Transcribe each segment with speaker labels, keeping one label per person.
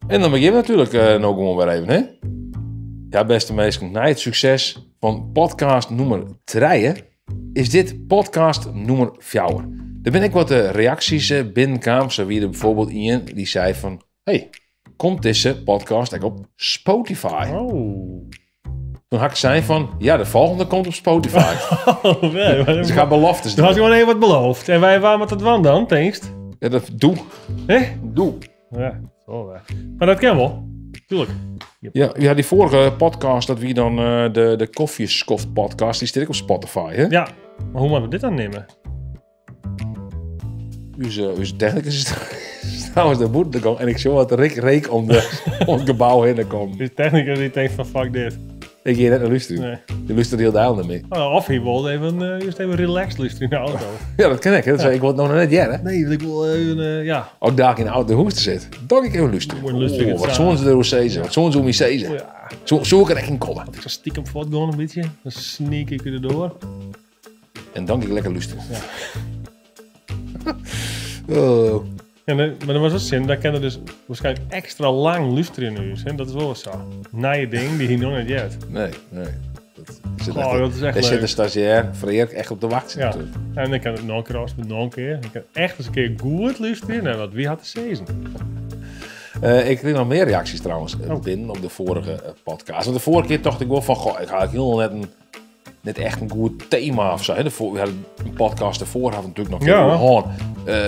Speaker 1: En dan beginnen we natuurlijk nog gewoon weer even, hè? Ja, beste mensen, na het succes van podcast nummer 3 is dit podcast nummer 4. Er ben ik wat reacties binnenkwamen. Zo wie er bijvoorbeeld iemand die zei van... Hey, komt deze podcast ook op Spotify?
Speaker 2: Oh.
Speaker 1: Toen had ik zei van... Ja, de volgende komt op Spotify.
Speaker 2: Oh, nee.
Speaker 1: Dus ik ga beloftes
Speaker 2: Toen
Speaker 1: doen.
Speaker 2: had je gewoon even wat beloofd. En wij waren met het wan dan, tegenst.
Speaker 1: Ja, dat doe.
Speaker 2: Hé?
Speaker 1: Doe.
Speaker 2: Ja, zo wel. Maar dat kan wel. Tuurlijk.
Speaker 1: Ja, die vorige podcast, dat wie dan de Koffieskoft podcast, die staat ook op Spotify, hè?
Speaker 2: Ja. Maar hoe moeten we dit dan nemen?
Speaker 1: Onze technicus is trouwens de boete gegaan en ik zie wat reek om het gebouw heen te komen.
Speaker 2: De technicus die denkt van fuck dit.
Speaker 1: Ik ga net naar luisteren.
Speaker 2: Nee.
Speaker 1: Die luistert heel duidelijk mee.
Speaker 2: Of hij wil even, juist even relaxed luisteren in de auto.
Speaker 1: Ja, dat ken ik. Hè? Dat zei ik, wil het nog net jaren.
Speaker 2: Nee, ik wil even, ja.
Speaker 1: Ook daar in de auto hoest te zitten. Dan ik even luisteren.
Speaker 2: Moet luisteren het
Speaker 1: Wat
Speaker 2: samen.
Speaker 1: zo'n ze er zeggen. Wat zo'n ze om je zeggen.
Speaker 2: Ja.
Speaker 1: Zo kan ik in komen.
Speaker 2: Ik zal stiekem voortgaan een beetje. Dan sneak ik erdoor.
Speaker 1: En dan kan ik lekker luisteren.
Speaker 2: Ja.
Speaker 1: Oh.
Speaker 2: En, maar dat was ook zin, daar kan dus waarschijnlijk extra lang luisteren in huis. Hè? Dat is wel zo. Nije ding die hij nog niet heeft.
Speaker 1: Nee. Dat zit
Speaker 2: Oh, dat is echt
Speaker 1: er zit
Speaker 2: leuk.
Speaker 1: een stagiair, Freek, echt op de wacht
Speaker 2: Ja.
Speaker 1: zitten.
Speaker 2: En dan kan het nog een keer als met nog een keer. Ik kan echt eens een keer goed luisteren naar wat wie had te zeggen.
Speaker 1: Ik kreeg nog meer reacties trouwens binnen op de vorige podcast. Want de vorige keer dacht ik wel van, goh, ik had heel net echt een goed thema of zo. Hè. We hadden een podcast ervoor, hadden we natuurlijk nog
Speaker 2: Ja.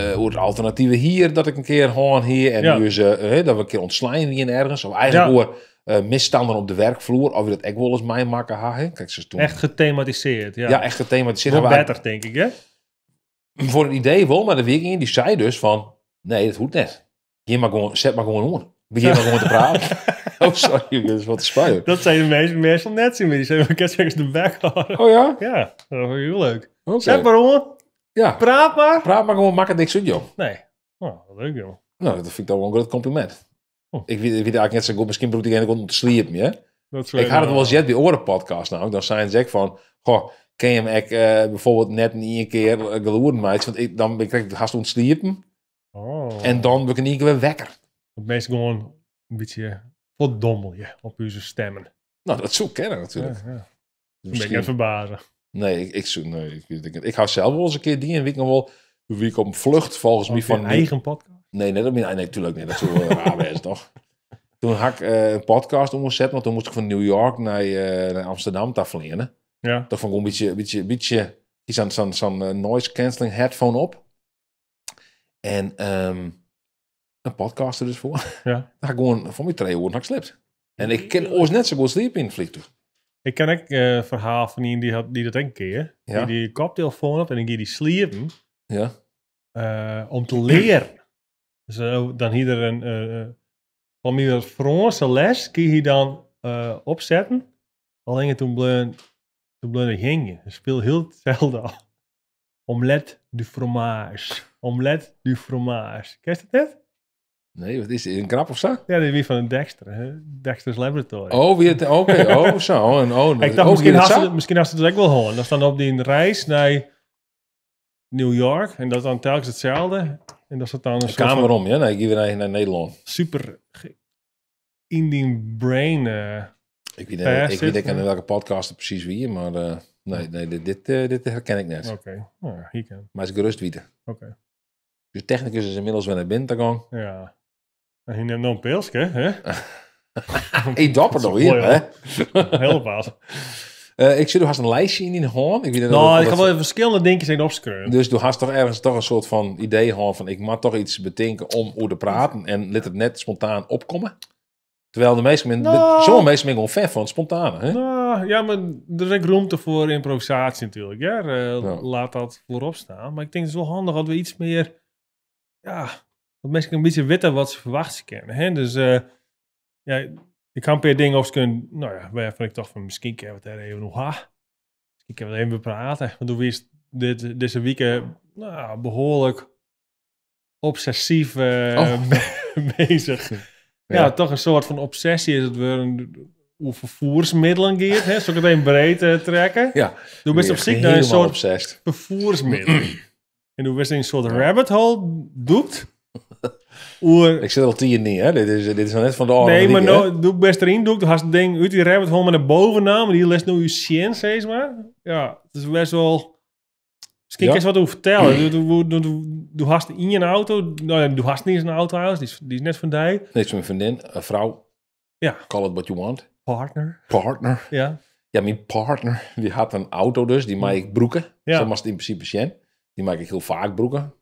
Speaker 1: over het alternatieve hier, dat ik een keer gewoon hier. En
Speaker 2: Ja.
Speaker 1: nu is dat we een keer ontslaan hier ergens. Of eigenlijk
Speaker 2: Ja.
Speaker 1: over misstanden op de werkvloer. Of we dat ook wel eens meemaken hadden. Kijk, ze toen...
Speaker 2: Echt gethematiseerd, ja.
Speaker 1: Ja, echt gethematiseerd.
Speaker 2: Wel
Speaker 1: Maar
Speaker 2: beter, denk ik, hè?
Speaker 1: voor het idee wel, maar de week in die zei dus van, nee, dat hoeft net. Zet maar gewoon om. Begin maar gewoon te praten. Oh, sorry, dat is wat te spuien.
Speaker 2: Dat zijn de meestal net zien. Die zijn wel eens de bek houden.
Speaker 1: Oh ja?
Speaker 2: Ja, dat was heel leuk.
Speaker 1: Oké.
Speaker 2: Zet maar om.
Speaker 1: Ja,
Speaker 2: Praat maar.
Speaker 1: praat maar gewoon makkelijk niks uit, joh.
Speaker 2: Nee. Oh, leuk, joh.
Speaker 1: Nou, dat vind ik dan wel een groot compliment.
Speaker 2: Oh.
Speaker 1: Ik weet eigenlijk net zo goed, misschien moet ik eigenlijk om te sliepen, hè?
Speaker 2: Dat is
Speaker 1: Ik had het wel eens jet bij oren podcast nou. Dan zijn ze ook van, goh, ken je hem echt bijvoorbeeld net niet een keer geloeren, meid? Want dan ben ik haast ontsliepen.
Speaker 2: Oh.
Speaker 1: En dan ben ik in één keer weer wekker.
Speaker 2: Het meest gewoon een beetje verdommelje op uw stemmen.
Speaker 1: Nou, dat zou ik kennen natuurlijk.
Speaker 2: Ja, ja.
Speaker 1: Dus
Speaker 2: Een beetje verbazen.
Speaker 1: Nee, ik hou zelf wel eens een keer die en week nog wel een week op een vlucht volgens mij
Speaker 2: Van
Speaker 1: van...
Speaker 2: eigen podcast.
Speaker 1: Nee, natuurlijk niet. Dat zou raar zijn, toch? Toen had ik een podcast omgezet, want toen moest ik van New York naar Amsterdam tafelen.
Speaker 2: Ja.
Speaker 1: Toen vond ik een beetje zo'n noise cancelling headphone op. En een podcast er dus voor.
Speaker 2: Ja.
Speaker 1: Dan ga ik gewoon van mijn 2 uur naar slept. En ik kan ooit net zo goed sliepen in het vliegtuig.
Speaker 2: Ik ken ook verhaal van iemand die dat een keer.
Speaker 1: Ja.
Speaker 2: Die koptelefoon op en dan ging die sliepen
Speaker 1: Ja.
Speaker 2: om te leren. Dus dan hier er van mijn Franse les kun je dan opzetten. Alleen toen bleef ik hingen. Het speelt heel hetzelfde af. Omelette du fromage. Omelette du fromage. Ken je dat net?
Speaker 1: Nee, wat is dit? Een grap of zo?
Speaker 2: Ja, dat is wie van een Dexter. Hè? Dexter's Laboratory.
Speaker 1: Oh, oké. Oh, zo. En,
Speaker 2: Ik dacht,
Speaker 1: oh,
Speaker 2: misschien had ze het ook wel horen. Dan staan op die reis naar New York. En dat is dan telkens hetzelfde. En dat is het dan een
Speaker 1: de
Speaker 2: soort
Speaker 1: kamer
Speaker 2: van
Speaker 1: om, ja? Nee, ik ga weer naar Nederland.
Speaker 2: super in die brain.
Speaker 1: Ik weet
Speaker 2: Fast
Speaker 1: niet
Speaker 2: is,
Speaker 1: in welke podcast het precies wie, maar nee, dit herken ik net.
Speaker 2: Oké, nou ja, hier kan.
Speaker 1: Maar het is gerust weten.
Speaker 2: Oké,
Speaker 1: Dus technicus is inmiddels weer naar binnen gegaan.
Speaker 2: ja. En hier neemt nog een pilsje, hè?
Speaker 1: Hey, dapper nog hier,
Speaker 2: Mooi,
Speaker 1: hè?
Speaker 2: Heel pas.
Speaker 1: Ik zie, du hast een lijstje in die hand. Ik weet niet
Speaker 2: Nou,
Speaker 1: of
Speaker 2: ik
Speaker 1: dat-
Speaker 2: ga wel even verschillende dingetjes in opschrijven.
Speaker 1: Dus du hast toch ergens toch een soort van idee gehad van ik mag toch iets bedenken om hoe te praten en liet het net spontaan opkomen. Terwijl de meeste mensen,
Speaker 2: Nou.
Speaker 1: sommige mensen zijn gewoon fan van het spontane, hè?
Speaker 2: Nou, ja, maar er is ook ruimte voor improvisatie natuurlijk. Ja?
Speaker 1: Ja.
Speaker 2: Laat dat voorop staan. Maar ik denk het is wel handig dat we iets meer... Ja, dat mensen een beetje weten wat ze verwachten kennen. Hè? Dus ja, ik ga een paar dingen opschrijven. Nou ja, waarvan ik toch van misschien kunnen we het er even nog misschien kunnen we het even praten. Want toen wist deze week behoorlijk obsessief bezig. Ja, toch een soort van obsessie is het weer hoe vervoersmiddelen gaat. Hè? Zal ik het even breed trekken?
Speaker 1: Ja.
Speaker 2: Toen best op
Speaker 1: Weer
Speaker 2: zich naar een
Speaker 1: helemaal
Speaker 2: soort
Speaker 1: obsessed.
Speaker 2: vervoersmiddel. En toen best in een soort rabbit hole doet.
Speaker 1: Ik zit al 10 niet, hè? Dit is nog net van de orde.
Speaker 2: Nee, maar nou, doe ik best erin. Doe ik haast het ding uit die rabbit hole naar boven namen. Die les nu je zien, zeg maar. Ja, het is best wel... Misschien kan je eens wat over vertellen. Doe haast in je auto. Nou ja, doe haast niet eens een autohuis. Die is net van die.
Speaker 1: Nee, het is mijn vriendin, een vrouw.
Speaker 2: Ja.
Speaker 1: Call it what you want.
Speaker 2: Partner. Ja.
Speaker 1: Ja, mijn partner, die had een auto dus. Die maak ik broeken.
Speaker 2: Ja.
Speaker 1: Zo was het in principe zien. Die maak ik heel vaak broeken.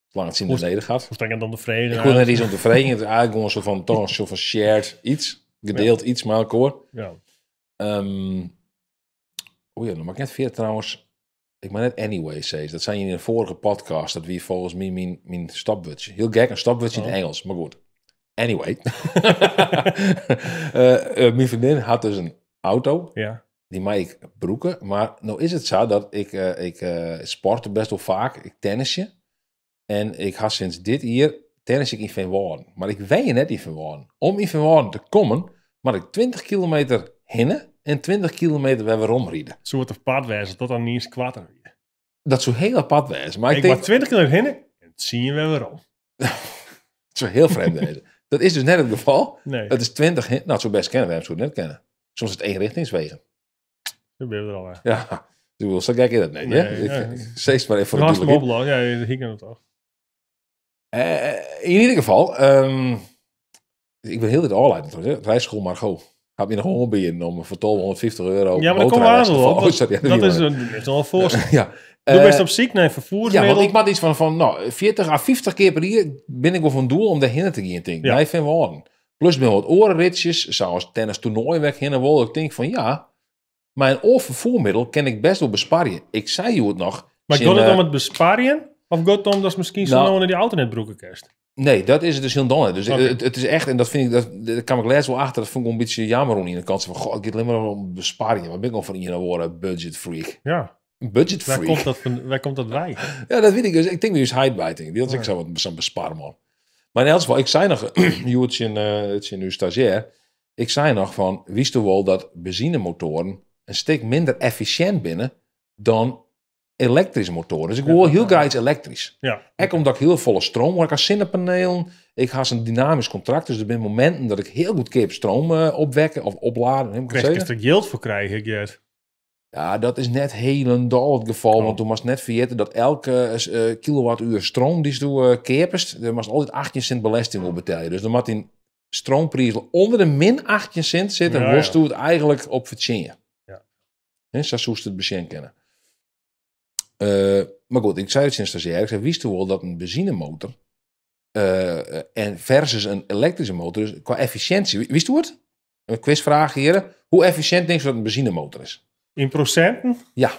Speaker 1: Zolang het zin beneden gaat.
Speaker 2: Of dan de vrede.
Speaker 1: Ik wil net iets om te vreden. Het is eigenlijk gewoon een soort van shared iets. Gedeeld iets met elkaar.
Speaker 2: Ja.
Speaker 1: Dan mag ik net weer trouwens... Ik maar net anyway zeggen. Dat zijn in de vorige podcast. Dat wie volgens mij mijn stopwatch. Heel gek, een stopwatch in het Engels. Maar goed. Anyway. Mijn vriendin had dus een auto.
Speaker 2: Ja.
Speaker 1: Die maak ik broeken. Maar nou is het zo dat ik sporten best wel vaak. Ik tennisje. En ik ga sinds dit jaar tennis ik in Van Waarden. Maar ik weet net in Van Waarden. Om in Van Waarden te komen, maar ik 20 kilometer hinnen en 20 kilometer weer omrijden.
Speaker 2: Zo wordt het pad wijzen tot dan niet eens kwaad.
Speaker 1: Dat zou heel apart wijzen. Maar
Speaker 2: ik
Speaker 1: denk,
Speaker 2: maar 20 kilometer hinnen en het zie je weer om.
Speaker 1: Het zou heel vreemd wezen. Dat is dus net het geval.
Speaker 2: Nee.
Speaker 1: Het is 20 hinnen. Nou, het zou best kennen. We hebben het net kennen. Soms is het eenrichtingswegen.
Speaker 2: Dat ben je er al.
Speaker 1: Ja, dus zo kijk je dat niet.
Speaker 2: Nee,
Speaker 1: Ik zeg maar even voor
Speaker 2: het
Speaker 1: het
Speaker 2: oplossen. Ja, hier kan het toch.
Speaker 1: In ieder geval, ik ben heel dit aanleidend. Het rijschool Margot. Gaat me nog gewoon bij om voor 150 euro.
Speaker 2: Ja, maar dat komt wel op. Dat is wel een voorstel.
Speaker 1: Ja.
Speaker 2: Doe best op ziek naar vervoersmiddel.
Speaker 1: Ja, want ik maak iets van 40 à 50 keer per jaar ben ik wel van doel om daarheen te gaan. Denk.
Speaker 2: Ja.
Speaker 1: Nee, van Waarden. Plus ben wat orenritjes, zoals tennis toernooi weg heen en wel. Ik denk van ja, mijn vervoermiddel kan ik best wel besparen. Ik zei je het nog.
Speaker 2: Maar gaat het om het besparen? Of gaat het om dat ze misschien zo naar die auto net broeken kerst?
Speaker 1: Nee, dat is het dus heel dan. Dus het is echt, en dat vind ik, dat kan ik les wel achter, dat vond ik een beetje jammer om in de kant van, goh, ik heb alleen maar om besparingen. Maar ben ik al van iedereen worden budget freak.
Speaker 2: Ja.
Speaker 1: Budget freak.
Speaker 2: Waar komt dat bij?
Speaker 1: Ja, dat weet ik dus. Ik denk dus highbiting. Die had ik zo wat besparen, man. Maar in elk geval, ik zei nog, het is nu stagiair, ik zei nog van, wist u wel dat benzinemotoren een stuk minder efficiënt binnen dan elektrische motoren. Dus ik wil heel graag iets elektrisch.
Speaker 2: Ja.
Speaker 1: Ook omdat ik heel volle stroom, ik heb zonnepanelen, ik ga een dynamisch contract, dus er zijn momenten dat ik heel goed keer stroom opwekken of opladen.
Speaker 2: Krijg je er geld voor krijgen, Gert?
Speaker 1: Ja, dat is net helemaal het geval, want toen was net vergeten dat elke kilowattuur stroom die je keerpest, er was altijd 18 cent belasting op betalen. Dus dan moet in stroomprijs onder de min 18 cent zitten, en worst het eigenlijk op verdienen. Ja. Zo zoest het bezien kennen. Maar goed, ik zei het sinds stagiair. Ik zei, wist u wel dat een benzinemotor en versus een elektrische motor, dus qua efficiëntie, wist u het? Een quizvraag hier. Hoe efficiënt denk je dat een benzinemotor is?
Speaker 2: In procenten?
Speaker 1: Ja.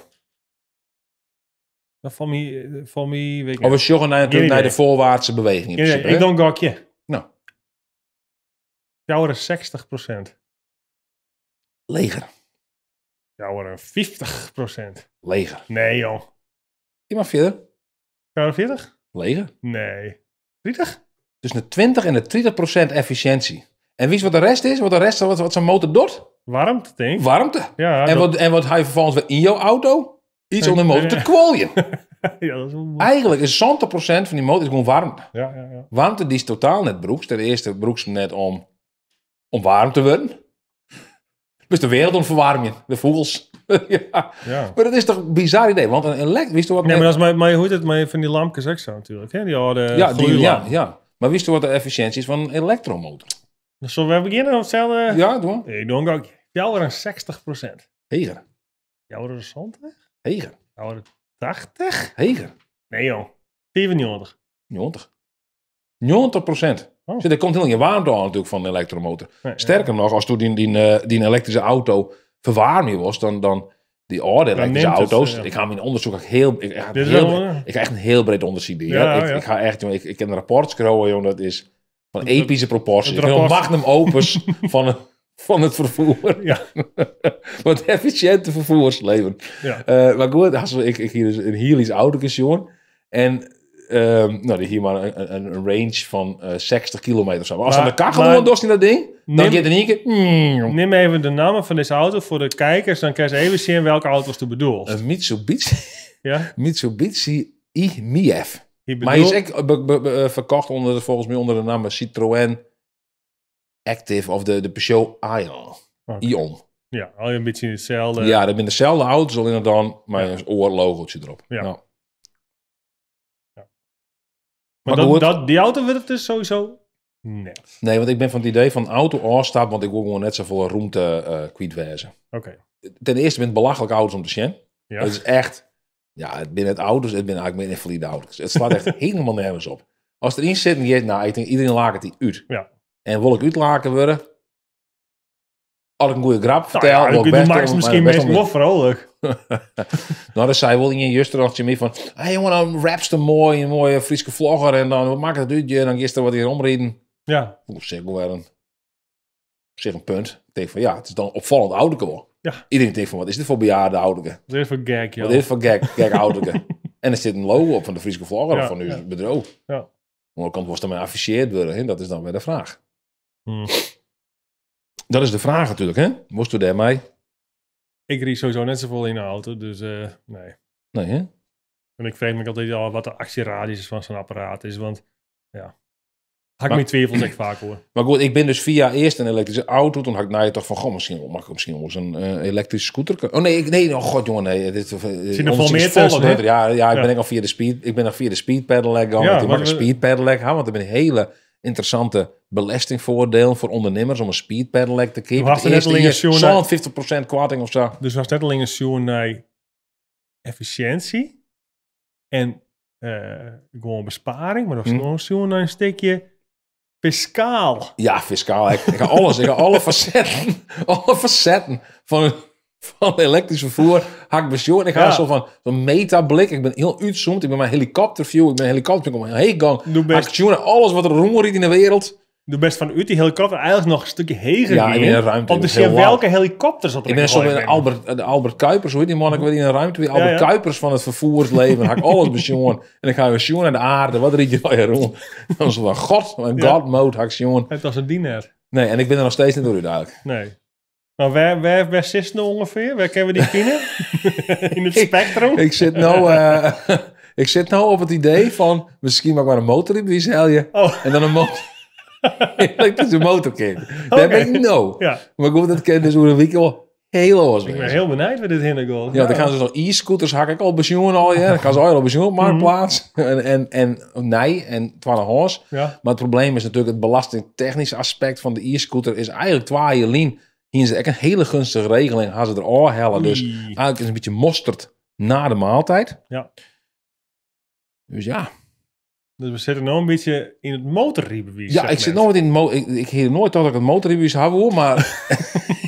Speaker 2: Van mij weet ik
Speaker 1: of we joggen naar de voorwaartse beweging.
Speaker 2: Ik doe een gokje.
Speaker 1: Nou.
Speaker 2: Jouw 60%.
Speaker 1: Leger.
Speaker 2: Jouw 50%.
Speaker 1: Leger.
Speaker 2: Nee, joh.
Speaker 1: Iemand verder?
Speaker 2: Jouw 40?
Speaker 1: Leger.
Speaker 2: Nee. 30?
Speaker 1: Dus een 20 en een 30% efficiëntie. En wie is wat de rest is? Wat zo'n motor doet?
Speaker 2: Warmte, denk ik.
Speaker 1: Warmte.
Speaker 2: Ja,
Speaker 1: en wat hij vervolgens weer in jouw auto? Iets om de motor te kwaljen.
Speaker 2: Ja, dat is wel mooi.
Speaker 1: Eigenlijk is 70% van die motor is gewoon warmte.
Speaker 2: Ja.
Speaker 1: Warmte die is totaal net broeks. Ten eerste broeks net om warm te worden. Dus de wereld ontverwarmen. De vogels. Ja. Maar dat is toch een bizar idee. Want een wist je wat...
Speaker 2: Nee, maar dat is maar hoe heet het? Maar van die lampjes ook zo natuurlijk. Hè? Die oude
Speaker 1: ja. Maar wist je wat de efficiëntie is van een elektromotor?
Speaker 2: Dus zullen we beginnen of hetzelfde?
Speaker 1: Ja, doe maar.
Speaker 2: Ik doe een gokje. Jouw er 60%.
Speaker 1: Heger.
Speaker 2: Jouw er 70?
Speaker 1: Heger.
Speaker 2: Jouw er 80?
Speaker 1: Heger.
Speaker 2: Nee joh. 94.
Speaker 1: 90%.
Speaker 2: Oh.
Speaker 1: Er komt heel je warmte aan natuurlijk van een elektromotor.
Speaker 2: Nee,
Speaker 1: Sterker nog, als toen die elektrische auto verwarming was, dan die oude elektrische auto's. Ik ga mijn onderzoek ook ik ga echt een heel breed onderzoek doen. Ik ga echt, ik heb een rapport schrijven, jongen, dat is van epische proporties. Ik heb een magnum opus van het vervoer. Ja. Wat efficiënte vervoersleven.
Speaker 2: Ja.
Speaker 1: Maar goed, ik hier dus een Healy's auto's, jongen. En die hier maar een range van 60 kilometer. Maar als aan de kachel doet in dat ding, dan gaat er niet keer...
Speaker 2: Neem even de namen van deze auto voor de kijkers. Dan kan je even zien welke auto's je bedoelt.
Speaker 1: Een Mitsubishi.
Speaker 2: Ja?
Speaker 1: Mitsubishi i-MiEV. Maar hij is echt verkocht volgens mij onder de naam Citroën Active of de Peugeot Ion.
Speaker 2: Okay.
Speaker 1: Ion.
Speaker 2: Ja, al een beetje hetzelfde.
Speaker 1: Ja, dat zijn dezelfde auto's, alleen dan met een oorlogootje erop.
Speaker 2: Ja.
Speaker 1: Ja.
Speaker 2: Maar die auto wordt het dus sowieso net.
Speaker 1: Nee, want ik ben van het idee van auto afstap, want ik wil gewoon net zoveel ruimte kwijtwezen.
Speaker 2: Oké.
Speaker 1: Ten eerste ben het belachelijk auto's om te zien.
Speaker 2: Ja.
Speaker 1: Het is echt, ja, het binnen het auto's, het binnen eigenlijk meer invalide auto's. Het slaat echt helemaal nergens op. Als erin zit, nou, ik denk iedereen laat het uit.
Speaker 2: Ja.
Speaker 1: En wil ik uitlaken worden, als ik een goede grap vertel,
Speaker 2: Nou ja, dan maakt misschien mensen wel vrolijk.
Speaker 1: Nou, dan zei wel in je justerachje mee van, hey jongen, dan rapst een mooie Friese vlogger en dan maak het uitje en dan gisteren wat hier omreden.
Speaker 2: Ja.
Speaker 1: Op zich wel een punt. Ik denk van, ja, het is dan opvallend ouderke wel.
Speaker 2: Ja.
Speaker 1: Iedereen denkt van, wat is dit voor bejaarde ouderke?
Speaker 2: Wat is dit voor gag, joh?
Speaker 1: Wat is dit voor gag ouderke? En er zit een logo op van de Friese vlogger of van uw bedrijf.
Speaker 2: Ja.
Speaker 1: Aan de andere kant was er maar afficheerd worden, hè? Dat is dan weer de vraag. Dat is de vraag natuurlijk, hè? Moest u daarmee?
Speaker 2: Ik riep sowieso net zoveel in de auto, dus nee.
Speaker 1: Nee, hè?
Speaker 2: En ik vraag me altijd al wat de actieradius van zo'n apparaat is, want ja. Had ik me twijfels echt vaak hoor.
Speaker 1: Maar goed, ik ben dus via eerst een elektrische auto, toen had ik je toch van, goh, mag ik misschien wel eens een elektrische scooter. Oh nee, oh god jongen, nee.
Speaker 2: Zie nog veel meer tussen,
Speaker 1: ja, ik ben nog via de speed pedelec gegaan. Ja, ik mag een speed pedelec gaan, want er zijn hele interessante belastingvoordelen voor ondernemers om een speed pedelec te kopen.
Speaker 2: Het eerste
Speaker 1: hier 50% korting of zo.
Speaker 2: Dus was net alleen een zoen naar efficiëntie en gewoon besparing, maar dat was nog een zoen naar een stukje fiscaal.
Speaker 1: Ja, fiscaal. Ik ga alles. Ik ga alle facetten van elektrisch vervoer. Ga ik besturen. Ik ga zo'n metablik. Ik ben heel uitzoomd. Ik ben mijn helikopterview. Ik ben helikopter. Ik ben heen gang. Alles wat er rondriet in de wereld.
Speaker 2: Doe best van uit die helikopter eigenlijk nog een stukje heger.
Speaker 1: Ja, in een ruimte.
Speaker 2: Om te zien welke helikopters op de
Speaker 1: Ik ben zo met Albert Kuipers. Hoe heet die man? Ik weet in een ruimte. Wie Albert Kuipers van het vervoersleven. Ga ik alles besturen. En dan gaan we zien naar de aarde. Wat riet je nou hier rond? Dan is het van God mode. Ga ik zien.
Speaker 2: Het was een diener.
Speaker 1: Nee, en ik ben er nog steeds niet door eigenlijk.
Speaker 2: Nee. Maar waar zit nou ongeveer? Waar kunnen we die vinden? In het spectrum?
Speaker 1: Ik zit nou op het idee van, misschien mag ik maar een motorrijbewijs helje. En dan een elektrische motorkit. Dat ben ik nou. Ja. Maar goed, dat ken dus hoe een week al heel anders.
Speaker 2: Ik ben heel benieuwd waar dit heen gaat.
Speaker 1: Ja, dan gaan ze nog e-scooters, hak ik al pensioen al. Ja. Dan gaan ze al pensioen op marktplaats. En 12 hoors. Ja. Maar het probleem is natuurlijk het belastingtechnische aspect van de e-scooter is eigenlijk 2 jaar lien. Hier is echt een hele gunstige regeling. Gaan ze er al hellen. Dus eigenlijk is het een beetje mosterd na de maaltijd.
Speaker 2: Ja.
Speaker 1: Dus ja.
Speaker 2: Dus we zitten nou een beetje in het motorrijbewijs.
Speaker 1: Ja, ik zit nooit in het ik heer nooit dat ik het motorrijbewijs heb hoor, maar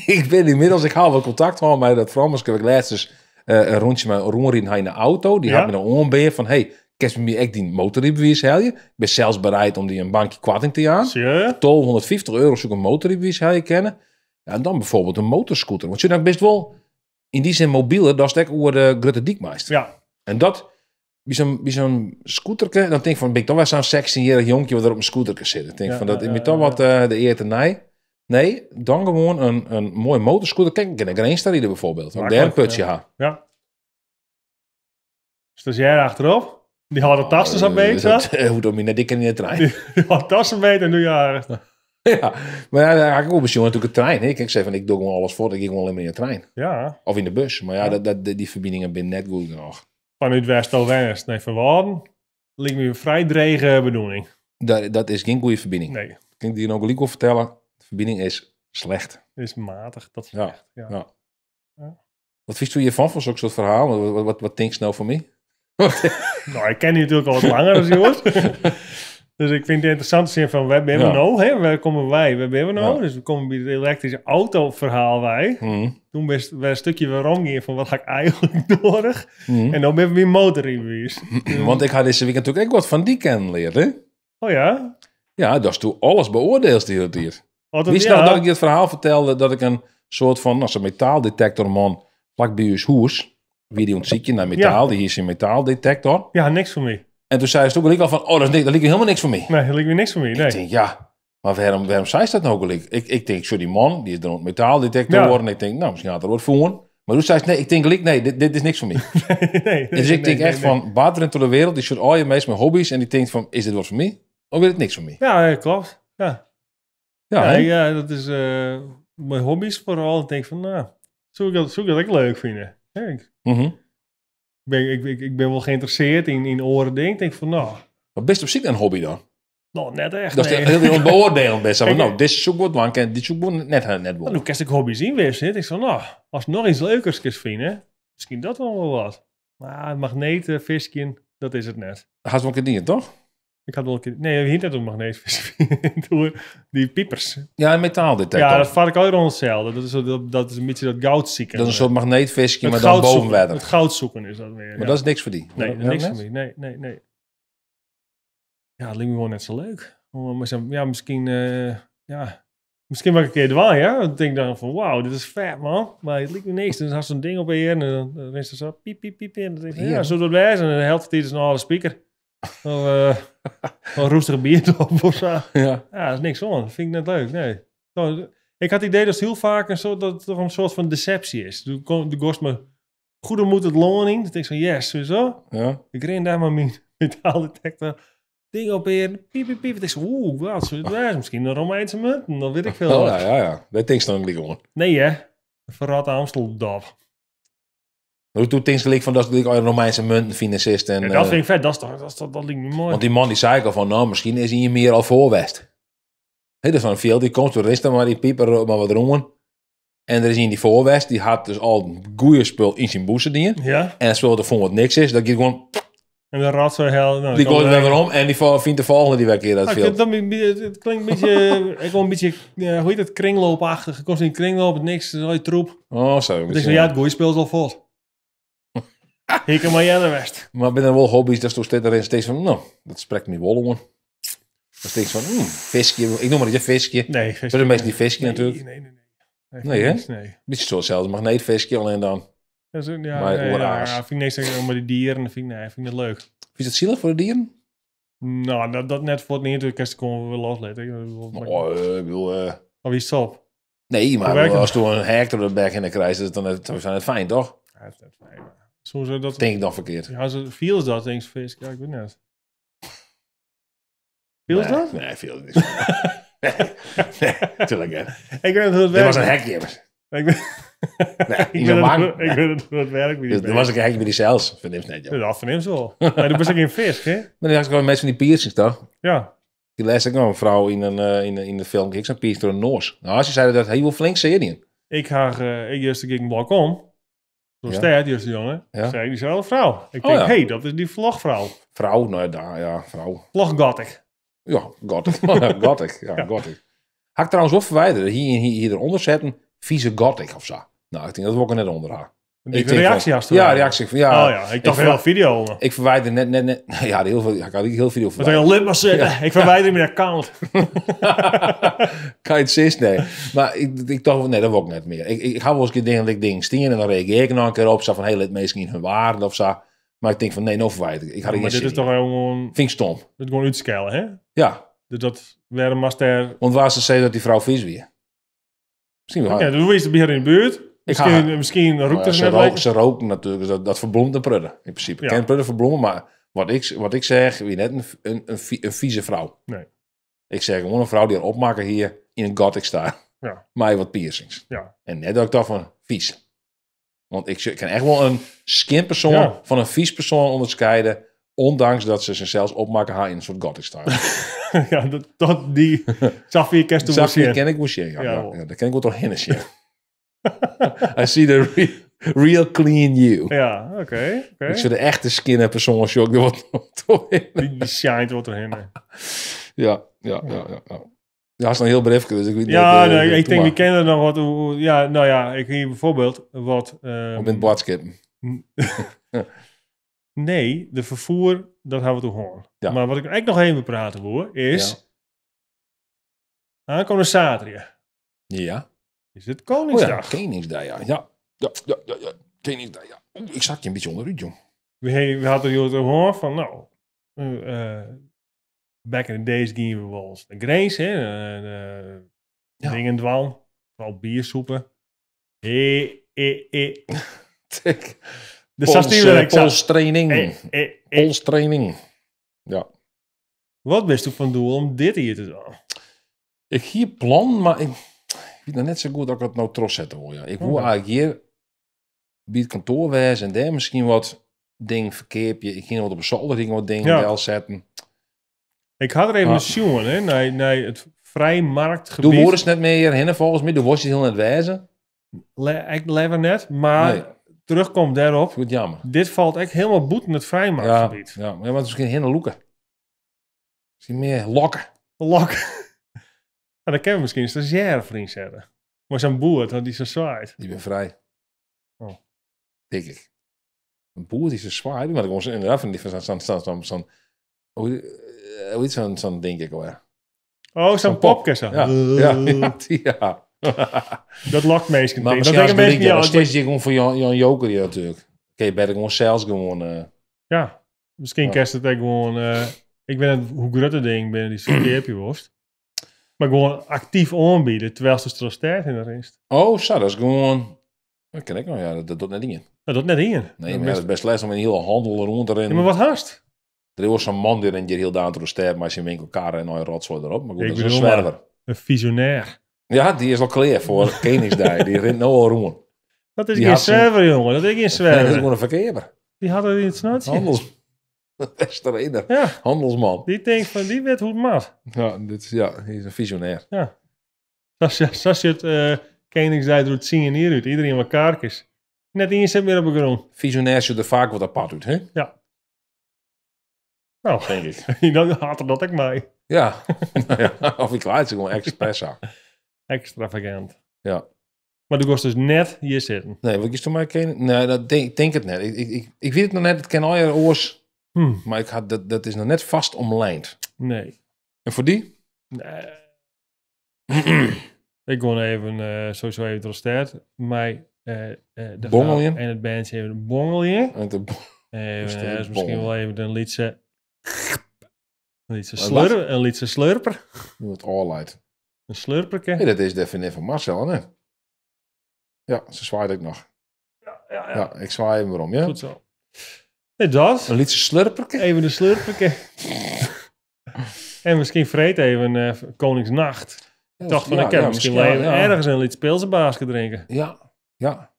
Speaker 1: ik ben inmiddels, ik haal wel contact van mij dat vrouw, ik heb laatst dus een rondje met Roenrien in de auto. Die had me een onbeheer van, hey, kan je me echt die motorrijbewijs helden? Ik ben zelfs bereid om die een bankje kwarting te gaan. Tol €150 zoek een motorrijbewijs helden kennen. Ja, en dan bijvoorbeeld een motorscooter. Want je nou best wel in die zin mobieler, dat is echt over de Grutte Diekmeister.
Speaker 2: Ja.
Speaker 1: En dat, bij zo'n scooterke, dan denk ik van, ben ik toch wel zo'n 16-jarig jonkje wat er op een scooterke zit. Ik denk van, dat is me toch wat de eer te nij. Nee, dan gewoon een mooie motorscooter. Kijk, ik ken een Greenstarieder bijvoorbeeld. Ook daar een putje ha.
Speaker 2: Ja. Dus jij achterop? Die had de tassen zo beter.
Speaker 1: Hoe dan net ik in de trein.
Speaker 2: Die had tassen beter en doe je haar.
Speaker 1: Ja, maar ja, dan ga ik ook besturen natuurlijk een trein. Ik zeg van, ik doe gewoon alles voor. Ik ging gewoon alleen maar in de trein.
Speaker 2: Ja.
Speaker 1: Of in de bus. Maar ja, die verbindingen zijn net goed genoeg.
Speaker 2: Vanuit West naar West naar Verwaarden lijkt me een vrij drege bedoeling.
Speaker 1: Dat is geen goede verbinding.
Speaker 2: Nee.
Speaker 1: Kan ik die nog wel vertellen? De verbinding is slecht.
Speaker 2: Is matig, dat is slecht. Ja.
Speaker 1: Wat vies je van zo'n soort verhaal? Wat denk je nou van mij?
Speaker 2: Nou, ik ken die natuurlijk al wat langer, jongens. Dus ik vind het interessant te zien van, waar ben we nou? Hè? Waar komen wij? Waar ben we nou? Ja. Dus we komen bij het elektrische auto-verhaal wij. Toen best een stukje waarom ging van, wat ga ik eigenlijk nodig? En dan ben we weer motorrijbewijs.
Speaker 1: Want ik had deze week natuurlijk ook wat van die kennen geleerd, hè?
Speaker 2: Oh ja?
Speaker 1: Ja, dat is toen alles beoordeeld die hele tijd. Wist nou dat ik je het verhaal vertelde dat ik een soort van, als een metaaldetectorman vlak bij je hoes, wie die ontziet je naar metaal, die hier is een metaaldetector.
Speaker 2: Ja, niks voor mij.
Speaker 1: En toen zei ze ook al van, dat lijkt helemaal niks voor mij.
Speaker 2: Nee, dat lijkt weer niks voor mij, nee.
Speaker 1: Ik denk, ja, maar waarom zei ze dat nou ook? Ik denk, zo die man, die is dan een metaaldetector geworden. Ik denk, nou, misschien gaat er wat voor. Maar toen zei ze, nee, ik denk gelijk, nee, dit is niks voor mij.
Speaker 2: nee,
Speaker 1: Dus ik denk echt van, baderen door de wereld, die soort al je meest mijn hobby's. En die denkt van, is dit wat voor mij? Of is het niks voor mij?
Speaker 2: Ja, klopt. Ja,
Speaker 1: Ja,
Speaker 2: ja, dat is mijn hobby's vooral. Ik denk van, nou, zou ik dat ook leuk vinden. Ja,
Speaker 1: Mhm.
Speaker 2: ik ben wel geïnteresseerd in oren dingen. Ik denk van,
Speaker 1: Maar best op zich een hobby dan?
Speaker 2: nou, net echt.
Speaker 1: Dat is
Speaker 2: nee.
Speaker 1: heel veel beoordelen best. Van,
Speaker 2: Kijk,
Speaker 1: nou, dit is zo goed, man. Dit is zo goed, net
Speaker 2: Nou,
Speaker 1: wel.
Speaker 2: nu kan ik hobby's inwisselen. Ik zeg, nou, als ik nog iets leukers kan vinden, misschien dat wel wat. Maar magneetvisje, dat is het net.
Speaker 1: Gaat wel een keer dingen, toch?
Speaker 2: Ik had wel een keer... Nee, hier net een magneetvisje. Die piepers.
Speaker 1: Ja, een metaaldetector.
Speaker 2: Ja, dat vaak ook rond hetzelfde. Dat is een beetje dat goud zoeken.
Speaker 1: Dat is een soort magneetvisje,
Speaker 2: Het
Speaker 1: maar dan
Speaker 2: goud
Speaker 1: boven
Speaker 2: zoeken.
Speaker 1: water.
Speaker 2: Het goud zoeken is dat weer.
Speaker 1: Maar dat is niks voor die.
Speaker 2: Nee,
Speaker 1: Ja,
Speaker 2: niks
Speaker 1: net?
Speaker 2: voor mij. Nee. Ja, het lijkt me gewoon net zo leuk. Ja, misschien... Misschien wel een keer dwaan, ja. Dan denk ik dan van, wauw, dit is vet, man. Maar het lijkt me niks. Dan had zo'n ding op en dan is er zo piep, piep, piep. En dan denk ik, ja, zo dat wijs. En dan helpt het iets naar de speaker. Of een roestige bier op of zo.
Speaker 1: Ja.
Speaker 2: Ja, dat is niks van. Dat vind ik net leuk, nee. Ik had het idee dat het heel vaak dat toch een soort van deceptie is. De kost me goede moed het loning. Dan denk ik van, yes, sowieso.
Speaker 1: Ja.
Speaker 2: Ik ren daar maar mijn metaaldetector ding op en piep, piep, piep. Ik denk zo, wat zou het wijs? Misschien een Romeinse munt, dan weet ik veel.
Speaker 1: Oh,
Speaker 2: wat.
Speaker 1: ja. Dat denk je dan gelijk gewoon.
Speaker 2: Nee, hè. Verrat Amsteldam.
Speaker 1: Maar toen denk je van, dat is een Romeinse munt, financist. En,
Speaker 2: Ja, dat vind ik vet. Dat lijkt me mooi.
Speaker 1: want die man die zei al van, nou, misschien is hij hier meer al voorwest. Hé, dus van veel, die komt toeristen, maar die pieper maar wat roemen. En er is in die voorwest, die had dus al goede spul in zijn boezen dingen.
Speaker 2: Ja?
Speaker 1: En als spul ervan wat niks is, dan gaat gewoon,
Speaker 2: En de rat zo heel... Nou,
Speaker 1: die gooit er weer om en die vindt de volgende die weer keer dat veel.
Speaker 2: Het klinkt een beetje... ik wil een beetje... hoe heet het? Kringloopachtig. Ik kom in kringloop, niks. Dat is al troep.
Speaker 1: Oh, zo.
Speaker 2: Ik denk van, ja, het goeie speelt al vol. Ik kan maar jij west.
Speaker 1: Maar binnen wel hobby's, dat is erin steeds van, nou, dat spreekt me wel om. Dat steeds van, visje, ik noem maar een visje.
Speaker 2: Nee.
Speaker 1: Dat is meestal die visje natuurlijk.
Speaker 2: Nee.
Speaker 1: Nee, hè?
Speaker 2: Nee.
Speaker 1: Beetje zoals hetzelfde magneetvisje, alleen dan.
Speaker 2: Dat is,
Speaker 1: Maar oeraars.
Speaker 2: vind ik niks met die dieren. Dat vind ik net leuk.
Speaker 1: Is het zielig voor de dieren?
Speaker 2: Nou, dat net voor het niet. De kerst komen we wel loslaten.
Speaker 1: Oh, ik bedoel,
Speaker 2: Of is het op?
Speaker 1: nee, maar
Speaker 2: Verwerken.
Speaker 1: als toen een hek door de bek in de krijgt, dan zijn het fijn, toch?
Speaker 2: Ja, het is net fijn. Zo dat...
Speaker 1: Denk ik dan verkeerd.
Speaker 2: Ja, viel is dat, denk ik, vis. Ja, ik weet net. Viel is
Speaker 1: Nee,
Speaker 2: dat?
Speaker 1: Nee, veel is niks. Nee, natuurlijk hè.
Speaker 2: Ik weet het hoe het
Speaker 1: Dit was
Speaker 2: werkt.
Speaker 1: een hekje, immers.
Speaker 2: Ik weet
Speaker 1: Nee,
Speaker 2: ik
Speaker 1: niet
Speaker 2: weet
Speaker 1: zo bang.
Speaker 2: ik weet het hoe het werkt.
Speaker 1: Er was een hekje bij die zelfs. Vind ik net, joh.
Speaker 2: Ja, van hem zo. Maar dat was ook geen vis, hè?
Speaker 1: Maar dan had ik gewoon mensen van die piercings, toch?
Speaker 2: Ja.
Speaker 1: Die les ik nog een vrouw in de film. Ik zo'n piercing door een noos. Nou, ze zeiden dat hij wil flink serieën.
Speaker 2: Ik eerst ging een balkon. Zo'n
Speaker 1: Ja.
Speaker 2: ster, die eerste jongen.
Speaker 1: Ja.
Speaker 2: Zei diezelfde vrouw. Ik
Speaker 1: Oh,
Speaker 2: denk,
Speaker 1: ja.
Speaker 2: hey, dat is die vlogvrouw.
Speaker 1: Vrouw, nou daar, ja, vrouw.
Speaker 2: Vloggothic.
Speaker 1: Ja, gothic. Gothic, ja, gothic. Had ik trouwens op verwijderen. Hier eronder zetten, vieze gothic of zo. Nou, ik denk dat we ook er net onder haar.
Speaker 2: Die
Speaker 1: Ik denk
Speaker 2: reactie
Speaker 1: van-
Speaker 2: had ze
Speaker 1: Ja,
Speaker 2: wel.
Speaker 1: reactie van ja.
Speaker 2: Oh ja, ik dacht heel video. Maar.
Speaker 1: Ik verwijder net. Ja, heel veel. Ik had heel video
Speaker 2: Dat is
Speaker 1: verwijderd.
Speaker 2: een lid maar zitten. Ik verwijder mijn account.
Speaker 1: Kan je het zin? Nee. Maar ik dacht van nee, dat wil ik net meer. Ik ga wel eens een keer dingen stien en dan reageer ik nog een keer op. Zo van hey, let mensen in hun waarde of zo. Maar ik denk van nee, nou verwijder ik. Ik ga er
Speaker 2: Maar
Speaker 1: geen
Speaker 2: dit is
Speaker 1: zin
Speaker 2: toch
Speaker 1: in.
Speaker 2: gewoon...
Speaker 1: Vind ik stom.
Speaker 2: Dit is gewoon uitscalen, hè?
Speaker 1: Ja.
Speaker 2: Dus dat werden master...
Speaker 1: Want waar ze zei dat die vrouw vies weer. Misschien wel.
Speaker 2: Ja, dan is het beheer in de buurt. Misschien roept er net lekker.
Speaker 1: Ze roken natuurlijk, dus dat verbloemt de prudden. In principe.
Speaker 2: Ja.
Speaker 1: Ik ken prudden verbloemen, maar wat ik zeg, wie net een vieze vrouw.
Speaker 2: Nee.
Speaker 1: Ik zeg gewoon een vrouw die er opmaken hier in een gothic staat.
Speaker 2: Ja.
Speaker 1: Maar wat piercings.
Speaker 2: Ja.
Speaker 1: En net dat ik dacht van vies. Want ik kan echt wel een skinpersoon
Speaker 2: Ja.
Speaker 1: van een vies persoon onderscheiden. Ondanks dat ze zichzelf opmaken haar in een soort gothic style.
Speaker 2: Ja, die Safia kerst
Speaker 1: Zag je, ken ik wel shit. Ja,
Speaker 2: Ja,
Speaker 1: ja,
Speaker 2: wel.
Speaker 1: ja, dat ken ik wel toch hin shit. I see the real clean you.
Speaker 2: Ja, oké.
Speaker 1: Ik zou de echte skinner persoon shock. Er wordt toch in.
Speaker 2: Die shine wordt erin.
Speaker 1: Ja. Ja, is nog heel brief, dus ik weet
Speaker 2: Ja,
Speaker 1: niet.
Speaker 2: nee, ik denk, we kennen nog wat. Ja, nou ja, ik hier bijvoorbeeld wat.
Speaker 1: Op in het badskippen.
Speaker 2: Nee, de vervoer, dat hebben we toch gewoon.
Speaker 1: Ja.
Speaker 2: Maar wat ik eigenlijk nog even praten wil, is. Aankomende zaterdag
Speaker 1: Ja.
Speaker 2: is het
Speaker 1: Oh ja,
Speaker 2: Koningsdag.
Speaker 1: Koningsdag, ja. Ja. Koningsdag, ja. Oeh, ik zat je een beetje onder u, jong.
Speaker 2: We hadden hier gehoord van, nou. Back in the days gingen we wel eens de Grace, hè.
Speaker 1: Ja.
Speaker 2: Dingen dwan. Vooral biersoepen. Hey, Dus dat is niet
Speaker 1: polstraining. Polstraining. Ja.
Speaker 2: Wat best u van doel om dit hier te doen?
Speaker 1: Ik hier plan, maar ik weet nog net zo goed dat ik het nou trots zetten wil. Ja. Ik wil eigenlijk hier bij het kantoor wezen en daar misschien wat dingen verkeerpje. Ik ging wat op een zoldering wat dingen wel zetten.
Speaker 2: Ik had er even een zoen, hè, naar het vrijmarktgebied.
Speaker 1: Doe woorden net meer heen volgens mij. Doe was je heel net wijzen.
Speaker 2: Ik lever net, maar terugkomt daarop.
Speaker 1: Goed jammer.
Speaker 2: Dit valt echt helemaal boet in het vrijmarktgebied.
Speaker 1: Ja, maar het is misschien heel loeken. Misschien meer lokken.
Speaker 2: Lokken. Dan kunnen we misschien een stagiaire vriend zetten. Maar zo'n boer, dat die zo zwaait.
Speaker 1: Die ben vrij.
Speaker 2: Oh.
Speaker 1: Denk ik. Een boer die zo zwaait. Maar ik inderdaad van zo'n hoe is zo'n denk ik hoor.
Speaker 2: Oh, zo'n popkassa.
Speaker 1: Ja.
Speaker 2: Dat lokt meestal.
Speaker 1: Maar misschien als ik dat steeds gewoon voor Jan Joker hier natuurlijk. Oké, ben ik gewoon zelfs gewoon...
Speaker 2: Ja, misschien kerst het gewoon... ik weet niet hoe groot het ding binnen die verkeerpje was. Maar gewoon actief aanbieden, terwijl ze er staat in de rest.
Speaker 1: Oh, zo, dat is gewoon... Dat ken ik nog, ja, dat doet net in.
Speaker 2: Dat doet net in.
Speaker 1: Nee, maar het is best lijst om een hele handel rond te rennen.
Speaker 2: Ja, maar wat haast?
Speaker 1: Er was zo'n man die hier heel daan te sterven, maar als je in elkaar en een rotzooi erop. Maar goed, dat is een zwerver.
Speaker 2: Een visionair.
Speaker 1: Ja, die is al klaar voor Koningsdag. Die rent nou al rond.
Speaker 2: Dat is geen zwerver, jongen. Dat is geen zwerver.
Speaker 1: Dat is gewoon een verkeerder.
Speaker 2: Die had er in het snotje.
Speaker 1: Westereder.
Speaker 2: Ja.
Speaker 1: Handelsman.
Speaker 2: Die denkt van, die weet hoe het mag.
Speaker 1: Ja, hij is een visionair.
Speaker 2: Ja. Zoals je het Koningsdag doet zien hier uit. Iedereen met kaartjes. Net in zit meer op de grond.
Speaker 1: Visionair ziet er vaak wat apart uit, hè?
Speaker 2: Ja. Nou,
Speaker 1: denk ik.
Speaker 2: Dan had er dat ik mij.
Speaker 1: Ja. Of ik laat ze gewoon expressa.
Speaker 2: Extravagant.
Speaker 1: Ja.
Speaker 2: Maar du kost dus net hier zitten.
Speaker 1: Nee, wat is toen maar geen... Nee, dat denk het net. Ik weet het nog net, het kan al je oors... Maar ik had, dat is nog net vast omlijnd.
Speaker 2: Nee.
Speaker 1: En voor die?
Speaker 2: Nee. Ik gewoon even, sowieso even terugstart. Maar de
Speaker 1: bongelje.
Speaker 2: En het bandje even een bongelje.
Speaker 1: En de
Speaker 2: dus misschien wel even een liedje... Een liedje slurper.
Speaker 1: Het all-light.
Speaker 2: Een slurperke.
Speaker 1: Hey, dat is de vriendin van Marcel, hè? Ja, ze zwaait ook nog. Ja, ik zwaai hem erom, ja?
Speaker 2: Goed zo. Nee, dat.
Speaker 1: Een liedje slurperke.
Speaker 2: Even de slurperke. En misschien vreet even Koningsnacht. Ja, dacht van, ik heb misschien wel even ergens een liedje Pilsenbaasje drinken.
Speaker 1: Ja.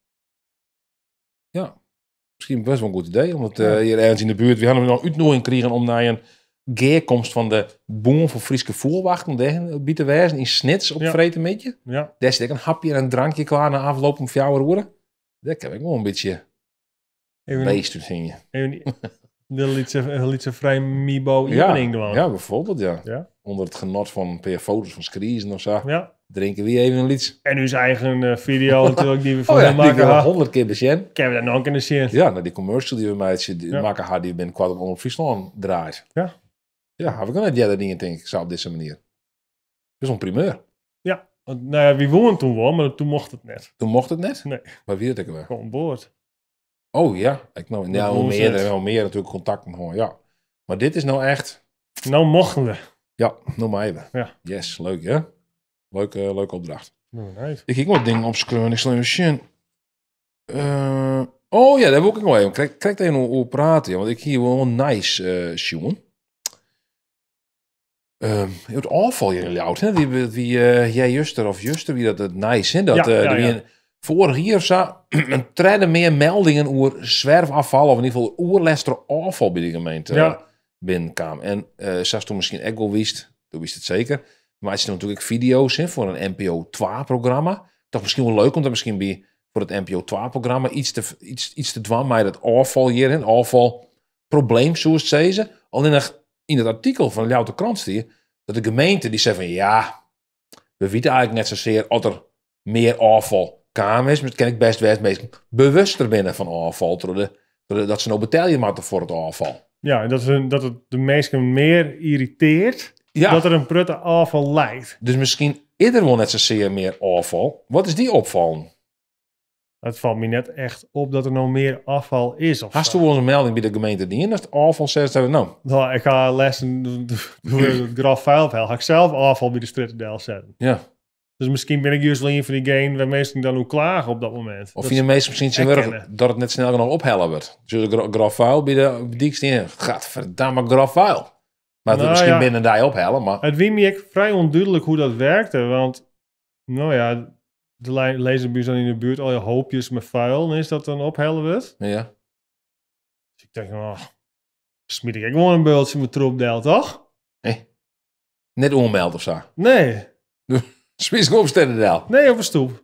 Speaker 1: Misschien best wel een goed idee, omdat hier ergens in de buurt, we hadden nog uitnodiging kregen om naar een geerkomst van de boom voor Frieske Voerwachten bij te wijzen in Snits op vreten met je.
Speaker 2: Ja.
Speaker 1: Daar zit ik een hapje en een drankje klaar na afloop om 4 uur. Daar heb ik wel een beetje beest te zien.
Speaker 2: Even een liedje vrij Mibo evening doen.
Speaker 1: Ja, bijvoorbeeld, ja. Onder het genot van een paar foto's van Screesen of zo.
Speaker 2: Ja.
Speaker 1: Drinken we even een liedje.
Speaker 2: En uw eigen video natuurlijk die we voor hem maken.
Speaker 1: Die 100 keer bezien.
Speaker 2: Ik heb dat nog kunnen zien.
Speaker 1: Ja, nou die commercial die we maken die binnen kwart op Friesland draait.
Speaker 2: Ja.
Speaker 1: Ja, heb ik ook net jij dat dingen denk ik zo op deze manier. Dat is een primeur.
Speaker 2: Ja, want, nou ja, wie woont toen wel, maar toen mocht het net.
Speaker 1: Toen mocht het net?
Speaker 2: Nee.
Speaker 1: Maar wie dat ik wel?
Speaker 2: Gewoon boord.
Speaker 1: Oh ja, ik nou wel meer natuurlijk contacten gewoon, ja. Maar dit is nou echt.
Speaker 2: Nou mochten we.
Speaker 1: Ja, noem maar even.
Speaker 2: Ja.
Speaker 1: Yes, leuk hè? Leuke opdracht.
Speaker 2: Nice.
Speaker 1: Ik ging wat dingen opschreven. Ik stel even zien. Oh ja, daar wil ik nog even. Krijg even hoe praten, want ik hier wel een nice jongen. Het afval je oud, hè? Wie jij Juster of Juster, wie dat het nice is. Dat vorig jaar zo een treden meer meldingen over zwerfafval of in ieder geval oerlester afval bij de gemeente binnenkam. En zelfs toen misschien ook wel wist, toen wist het zeker. Maar het is natuurlijk video's voor een NPO 2-programma. Toch misschien wel leuk om dat misschien bij voor het NPO 2-programma iets te doen met het afval hier, het afvalprobleem, zoals het zeggen. Al in het artikel van de Ljouwte Krant zie je dat de gemeente die zegt van ja, we weten eigenlijk net zozeer dat er meer afval kwam is. Maar het kan ik best wezen bewuster binnen van afval, dat ze nou betalen moeten voor het afval.
Speaker 2: Ja, dat het de mensen meer irriteert dat er een prutte afval lijkt.
Speaker 1: Dus misschien eerder wel net zozeer meer afval. Wat is die opvallen?
Speaker 2: Het valt me net echt op dat er nog meer afval is.
Speaker 1: Hast u onze melding bij de gemeente die als het afval zegt, nou,
Speaker 2: ik ga lessen door het graf vuil, ga ik zelf afval bij de Struttendel zetten.
Speaker 1: Ja.
Speaker 2: Dus misschien ben ik juist wel een van diegenen waar mensen dan ook klagen op dat moment.
Speaker 1: Of
Speaker 2: Dat
Speaker 1: vinden mensen misschien zijn werk
Speaker 2: herkennen.
Speaker 1: dat het net snel genoeg ophellen wordt. Dus een grof vuil bij de diekste. Gadverdamme grof vuil. Maar het
Speaker 2: Nou,
Speaker 1: misschien
Speaker 2: ja.
Speaker 1: binnen die ophellen, maar...
Speaker 2: Het wie me vrij onduidelijk hoe dat werkte, want nou ja, de laserbuurs dan in de buurt al je hoopjes met vuil, en is dat dan ophellen wordt.
Speaker 1: Ja.
Speaker 2: Dus ik denk, nou, smiet ik gewoon een beeldje met troepdeel, toch?
Speaker 1: Net onmeld of zo.
Speaker 2: Nee,
Speaker 1: Spies op Stendendel.
Speaker 2: nee, op een stoep.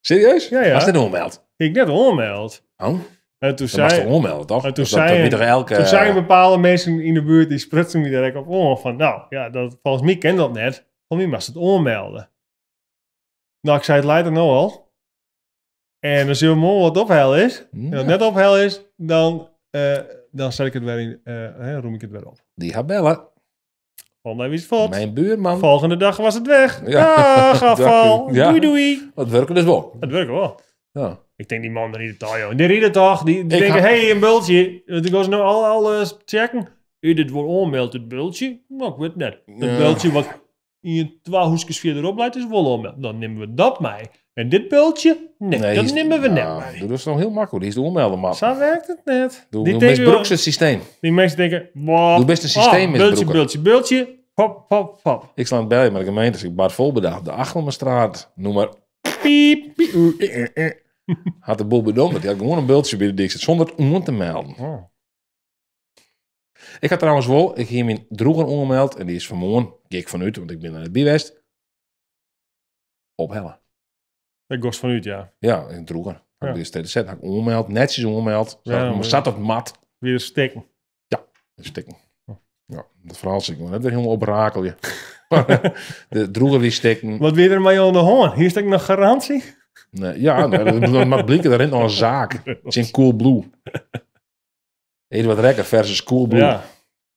Speaker 1: Serieus?
Speaker 2: Ja, ja.
Speaker 1: Was het onmeld?
Speaker 2: Ik net onmeld.
Speaker 1: Oh,
Speaker 2: En toen
Speaker 1: dan was het
Speaker 2: zei,
Speaker 1: onmelden, toch?
Speaker 2: en toen
Speaker 1: Dus dat
Speaker 2: zei-
Speaker 1: weet toch elke...
Speaker 2: toen zijn bepaalde mensen in de buurt die sprutsen me direct op on. Van nou, ja, dat, volgens mij ken dat net. Volgens mij mag het onmelden. Nou, ik zei het leider nou al. En als je morgen wat ophel is, en
Speaker 1: Ja.
Speaker 2: dat net ophel is, dan zet ik het weer in, roem ik het weer op.
Speaker 1: Die gaat bellen.
Speaker 2: Volgende dag is het valt.
Speaker 1: Mijn buurman.
Speaker 2: Volgende dag was het weg.
Speaker 1: Ja.
Speaker 2: Dag, afval.
Speaker 1: Ja.
Speaker 2: Doei, doei.
Speaker 1: Dat werken dus wel.
Speaker 2: Het werkt wel.
Speaker 1: Ja.
Speaker 2: Ik denk die man er niet al, joh. Die rieden toch? Die denken,
Speaker 1: had-
Speaker 2: hey, een bultje. Die gaan ze nou alles checken. Dit wordt onmeld, het bultje. Nou, ik weet het net. Het
Speaker 1: Ja.
Speaker 2: bultje wat je 2 hoesjes verderop lijkt, is wel onmeld. Dan nemen we dat mee. En dit bultje? Nee, dat nemen we net mee.
Speaker 1: Dat is nog heel makkelijk. Die is de onmelden, man.
Speaker 2: Zo werkt het net.
Speaker 1: Doe
Speaker 2: Die, denken,
Speaker 1: misbruik het systeem.
Speaker 2: die mensen denken, wow,
Speaker 1: Doe best een systeem
Speaker 2: bultje,
Speaker 1: misbruiken.
Speaker 2: bultje, bultje. Pop, pop, pop.
Speaker 1: Ik sla aan het bellen met de gemeente. Dus ik Bart Volbedacht. De Achtelmestraat. Noem maar.
Speaker 2: Piep, piep.
Speaker 1: Had de boel bedoeld. Die had gewoon een bultje bij de dik zit. Zonder het om te melden.
Speaker 2: Oh.
Speaker 1: Ik had trouwens wel. Ik hier mijn droeger ongemeld. En die is vanmorgen. Kijk vanuit. Want ik ben naar het Biwest. Ophellen.
Speaker 2: Dat kost vanuit, ja.
Speaker 1: Ja, een droeger.
Speaker 2: Ja.
Speaker 1: Ik dus zet. Had ik ongemeld. Netjes ongemeld.
Speaker 2: Ja,
Speaker 1: Maar
Speaker 2: maar-
Speaker 1: zat op mat.
Speaker 2: Weer stikken.
Speaker 1: Stikken. Ja, dat verhaal zie ik. Maar dat weer helemaal op rakelje. De droeger weer stikken.
Speaker 2: Wat weer er mee aan de hand? Hier stek ik nog garantie.
Speaker 1: Nee, ja, nee, dat mag blikken. Daar rent nog een zaak. Het is in Coolblue. Eduard Rekker versus Coolblue.
Speaker 2: Ja.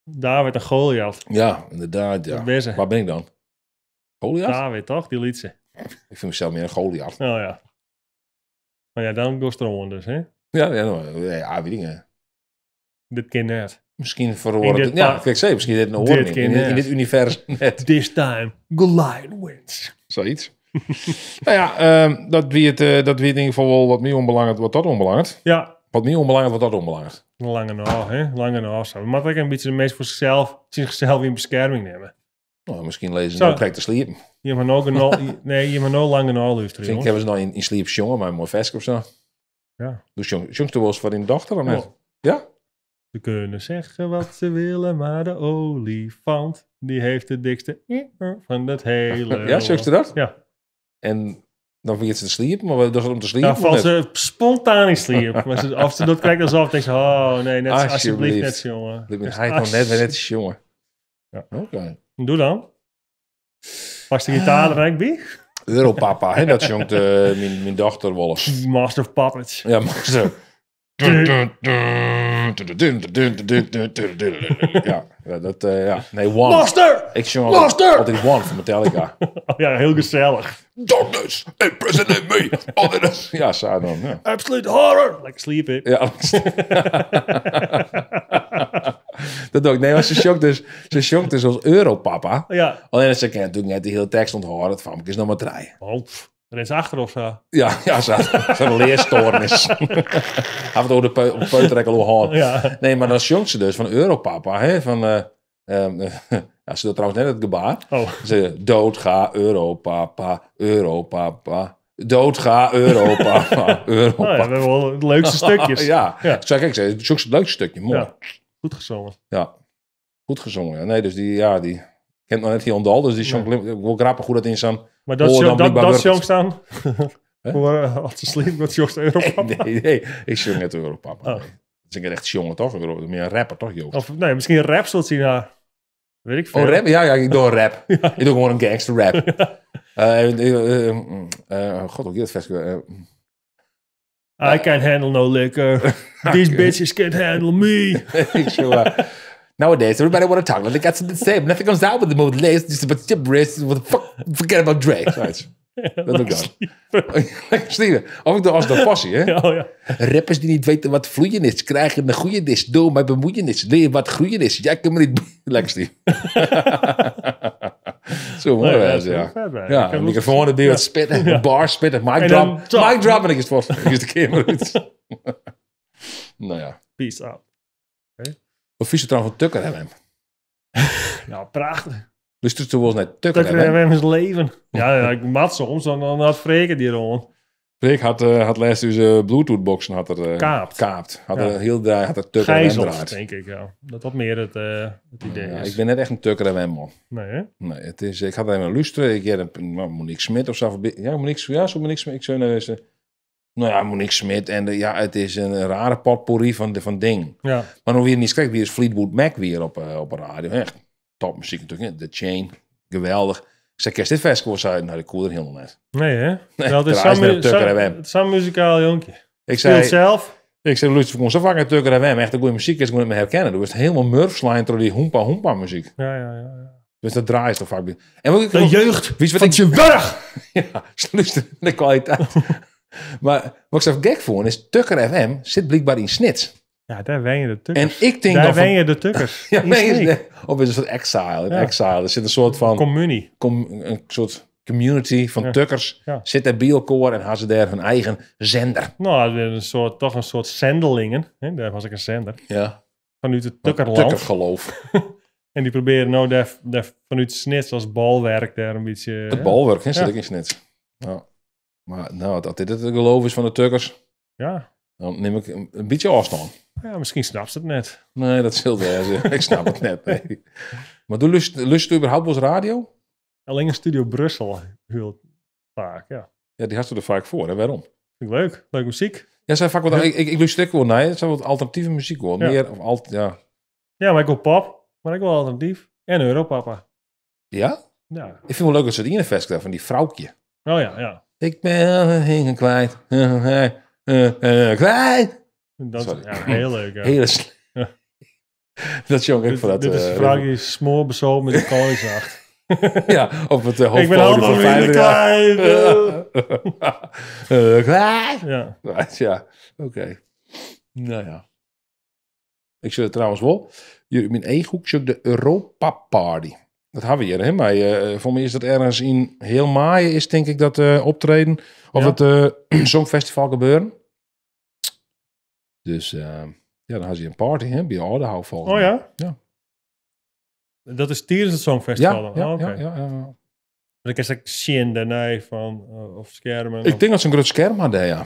Speaker 2: David en Goliath.
Speaker 1: Ja, inderdaad.
Speaker 2: Dat
Speaker 1: Ja.
Speaker 2: ben ze.
Speaker 1: Waar ben ik dan? Goliath?
Speaker 2: David, toch? Die liet ze.
Speaker 1: Ik vind mezelf meer een Goliath.
Speaker 2: Nou ja. Maar ja, dan goes er gewoon dus, hè?
Speaker 1: Ja, weet ik niet.
Speaker 2: Dit keer net.
Speaker 1: Misschien
Speaker 2: In
Speaker 1: verhoren.
Speaker 2: dit
Speaker 1: Ja,
Speaker 2: pa-
Speaker 1: ik zeg, misschien dit een
Speaker 2: Dit
Speaker 1: hoorn
Speaker 2: keer
Speaker 1: in
Speaker 2: net.
Speaker 1: dit universum net.
Speaker 2: This time, Goliath wins.
Speaker 1: Zoiets. Nou ja, dat wie het in ieder geval wel wat meer onbelangrijk, wat dat onbelangrijk.
Speaker 2: Ja,
Speaker 1: Wat meer onbelangrijk, wat dat onbelangrijk.
Speaker 2: lange nog, hè? Lange nog. Zo. Maar ik een beetje de meest voor zichzelf in bescherming nemen.
Speaker 1: Nou, misschien lezen
Speaker 2: Zo.
Speaker 1: ze nou krijg te sliepen.
Speaker 2: Je mag nog nee, je mag nog lange nog luisteren,
Speaker 1: Misschien
Speaker 2: jongens.
Speaker 1: hebben ze nou in sleep jongen, maar een mooi vestje of zo.
Speaker 2: Ja.
Speaker 1: Dus jongste was van die dochter of net?
Speaker 2: Oh.
Speaker 1: Ja?
Speaker 2: Ze kunnen zeggen wat ze willen, maar de olifant, die heeft de dikste van het hele
Speaker 1: Ja, jongste dat?
Speaker 2: Ja.
Speaker 1: En dan vergeet ze te sliepen, maar dat is om te sliepen.
Speaker 2: Nou, valt ze spontaan in sleep. Maar of ze dat kijkt alsof, denkt ze, oh nee, net, alsjeblieft
Speaker 1: Alsjeblieft.
Speaker 2: net, jongen.
Speaker 1: Hij nog net weer net jongen.
Speaker 2: Ja.
Speaker 1: Oké.
Speaker 2: Doe dan. Pas de gitaar er eigenlijk bij.
Speaker 1: Europapa, hè, dat jongt mijn dochter wel eens.
Speaker 2: Master of Puppets.
Speaker 1: Ja, maar zo. Ja, dat, ja. Nee, One.
Speaker 2: Master!
Speaker 1: Ik zong
Speaker 2: Master!
Speaker 1: altijd One van Metallica.
Speaker 2: Oh ja, heel gezellig.
Speaker 1: Darkness, impersonate me. Altijd. Ja, zo dan. Ja.
Speaker 2: Absolute horror. Like sleep it.
Speaker 1: Ja. Dat doe ik. Nee, maar ze jongt dus als Europapa.
Speaker 2: Ja.
Speaker 1: Alleen ze kan natuurlijk net die hele tekst onthouden. Het van is nog maar draaien.
Speaker 2: Oh, er is achter of zo.
Speaker 1: Ja, zo'n leerstoornis. Af en toe op de peuterrek al
Speaker 2: Ja.
Speaker 1: Nee, maar dan jongt ze dus van Europapa. Hè, van, ja, ze doet trouwens net het gebaar.
Speaker 2: Oh.
Speaker 1: Ze doodga Europapa, Europapa. Doodga Europapa,
Speaker 2: Oh, ja,
Speaker 1: Europapa.
Speaker 2: we hebben wel de leukste stukjes.
Speaker 1: Ja,
Speaker 2: Ja.
Speaker 1: Zo, kijk, ze zoekt het leukste stukje. Mooi.
Speaker 2: Ja. Goed gezongen.
Speaker 1: Ja. Goed gezongen. Ja. Nee, dus die kent nog net heel ondal. Dus die zong wel grappig hoe dat in zo'n...
Speaker 2: Maar dat
Speaker 1: Oh, dan
Speaker 2: dat
Speaker 1: blijkbaar
Speaker 2: dat
Speaker 1: wordt
Speaker 2: song
Speaker 1: het.
Speaker 2: staan. Voor als ze sleep, dat jongste Europa.
Speaker 1: Nee, ik zong net Europapa.
Speaker 2: Oh.
Speaker 1: Nee. Dat is echt jongen, toch? Meer een rapper, toch, Joost?
Speaker 2: Of nee, misschien een rap zult zien. Ja. Weet ik veel.
Speaker 1: Oh, rap? Ja, ik doe een rap. Ik doe gewoon een gangster rap. God, ook dit festival.
Speaker 2: I can't handle no liquor. These bitches can't handle me.
Speaker 1: Ik zo, nowadays, everybody want to talk. Like, that's the same. Nothing comes out with the mode. Just about gibberish. What the fuck? Forget about Dre. Zoiets. Dat doe ik dan. Lekker sliepen. Of ik doe als de passie, hè?
Speaker 2: Oh ja.
Speaker 1: Rappers die niet weten wat vloeien is, krijgen een goede dis. Door mijn bemoeienis. Leer wat groeien is. Jij kan me niet... Lekker sliepen. Zo mooi was, ja. Ja, een microfoon erbij, wat spitten. Een bar spitten. Mic drop en ik is het voor. Is de camera uit. Nou ja.
Speaker 2: Peace out.
Speaker 1: Wat vies je trouwens van Tucker hebben?
Speaker 2: Ja, prachtig.
Speaker 1: Dus toen was net Tucker
Speaker 2: Tucker
Speaker 1: hebben.
Speaker 2: hebben zijn leven. Ja, ik mat soms, dan had Freken die rond.
Speaker 1: Ik had laatst dus Bluetooth-boxen
Speaker 2: Kaapt.
Speaker 1: Had er heel de had er Tucker
Speaker 2: Gijzeld,
Speaker 1: draait.
Speaker 2: denk ik, ja. Dat wat meer het idee
Speaker 1: Ja,
Speaker 2: is.
Speaker 1: ik ben net echt een Tucker en man.
Speaker 2: Nee, hè?
Speaker 1: Nee, het is, ik had even een luisteren. Ik had een Monique Smit of zo. Ja, Monique Smit. Ik zei nou eens, nou ja, Monique Smit. En ja, het is een rare potpourri van ding.
Speaker 2: Ja.
Speaker 1: Maar nog weer niet kijk, weer is Fleetwood Mac weer op de radio. Echt topmuziek natuurlijk. Hè. The Chain, geweldig. Ik zei, kerst dit festival zei, nou, de koel er helemaal net.
Speaker 2: Nee, hè?
Speaker 1: Nee,
Speaker 2: dat is
Speaker 1: draai eens met Tucker FM.
Speaker 2: het is muzikaal jonkje.
Speaker 1: Ik
Speaker 2: Speelt
Speaker 1: zei,
Speaker 2: zelf.
Speaker 1: luister, ik zo vaak naar Tucker FM. Echt een goede muziek is, ik moet het me herkennen. Du was helemaal murfslijn door die hoempa muziek.
Speaker 2: Ja.
Speaker 1: Dus dat draait toch vaak. En wat ik
Speaker 2: De jeugd
Speaker 1: wie is wat
Speaker 2: van
Speaker 1: ik
Speaker 2: je burg.
Speaker 1: ja, luister, de kwaliteit. Maar wat ik zo gek vond is, Tucker FM zit blijkbaar in Snits.
Speaker 2: Ja, daar wen je de
Speaker 1: En
Speaker 2: tukkers.
Speaker 1: ik denk
Speaker 2: Daar
Speaker 1: dan
Speaker 2: wen
Speaker 1: van...
Speaker 2: je de tukkers.
Speaker 1: Ja,
Speaker 2: In
Speaker 1: nee, is
Speaker 2: Sneek.
Speaker 1: het- of is het een soort exile.
Speaker 2: Ja.
Speaker 1: Exile. Er zit een soort van...
Speaker 2: Communie.
Speaker 1: een soort community van
Speaker 2: Ja.
Speaker 1: tukkers.
Speaker 2: Ja.
Speaker 1: Zit daar bij elkaar en hebben ze daar hun eigen zender.
Speaker 2: Nou, toch een soort zendelingen. Hè? Daar was ik een zender.
Speaker 1: Ja.
Speaker 2: Vanuit het Tukkerland.
Speaker 1: Tukkergeloof.
Speaker 2: En die proberen nou daar vanuit Snits als balwerk daar een beetje...
Speaker 1: Het balwerk, hè, zit ik in Snits. Ja. Maar nou, dat dit het geloof is van de tukkers,
Speaker 2: Ja.
Speaker 1: dan neem ik een beetje afstand.
Speaker 2: Ja, misschien snapt ze het net.
Speaker 1: Nee, dat zult wel. Ik snap het net. Nee. Maar doe lust je überhaupt wel eens radio?
Speaker 2: Alleen in Studio Brussel heel vaak, ja.
Speaker 1: Ja, die had je er vaak voor. Hè? Waarom?
Speaker 2: Vind ik leuk. Leuk muziek.
Speaker 1: Ja, zijn vaak wat. Ik luister ook wel naar. Het zijn wat alternatieve muziek hoor.
Speaker 2: Ja.
Speaker 1: Meer of ja.
Speaker 2: Ja, maar ik wil pop. Maar ik wil alternatief. En Europapa.
Speaker 1: Ja?
Speaker 2: Ja.
Speaker 1: Ik vind het wel leuk dat ze die in een fest krijgen van die vrouwtje.
Speaker 2: Oh ja.
Speaker 1: Ik ben hingen kwijt. Kwijt.
Speaker 2: Dat is
Speaker 1: Sorry.
Speaker 2: ja, heel leuk. Ja.
Speaker 1: Hele
Speaker 2: Ja.
Speaker 1: Dat jong ik voor dat.
Speaker 2: Dit is een vraag die smoor bezopen met de koningsacht.
Speaker 1: Ja, op het
Speaker 2: Ik ben
Speaker 1: hoofdpodium
Speaker 2: allemaal
Speaker 1: van
Speaker 2: weer
Speaker 1: Feyenoord.
Speaker 2: kwijt.
Speaker 1: Kwijt.
Speaker 2: Ja.
Speaker 1: Right, ja, oké. Nou ja. Ik zit trouwens wel. Hier in mijn e-hoek zit de Europa Party. Dat hebben we hier, hè? Maar voor mij is dat ergens in heel maaien is, denk ik, dat optreden. Of
Speaker 2: Ja.
Speaker 1: het Songfestival gebeuren. Dus ja, dan had je een party, hè? Bij Oudehout volgens
Speaker 2: Oh
Speaker 1: mij.
Speaker 2: ja?
Speaker 1: Ja.
Speaker 2: Dat is tijdens het Songfestival
Speaker 1: Ja,
Speaker 2: dan?
Speaker 1: ja,
Speaker 2: Oh, oké.
Speaker 1: ja.
Speaker 2: Dan is ik zien daarna van, of schermen.
Speaker 1: Ik denk dat ze een groot scherm hadden, ja.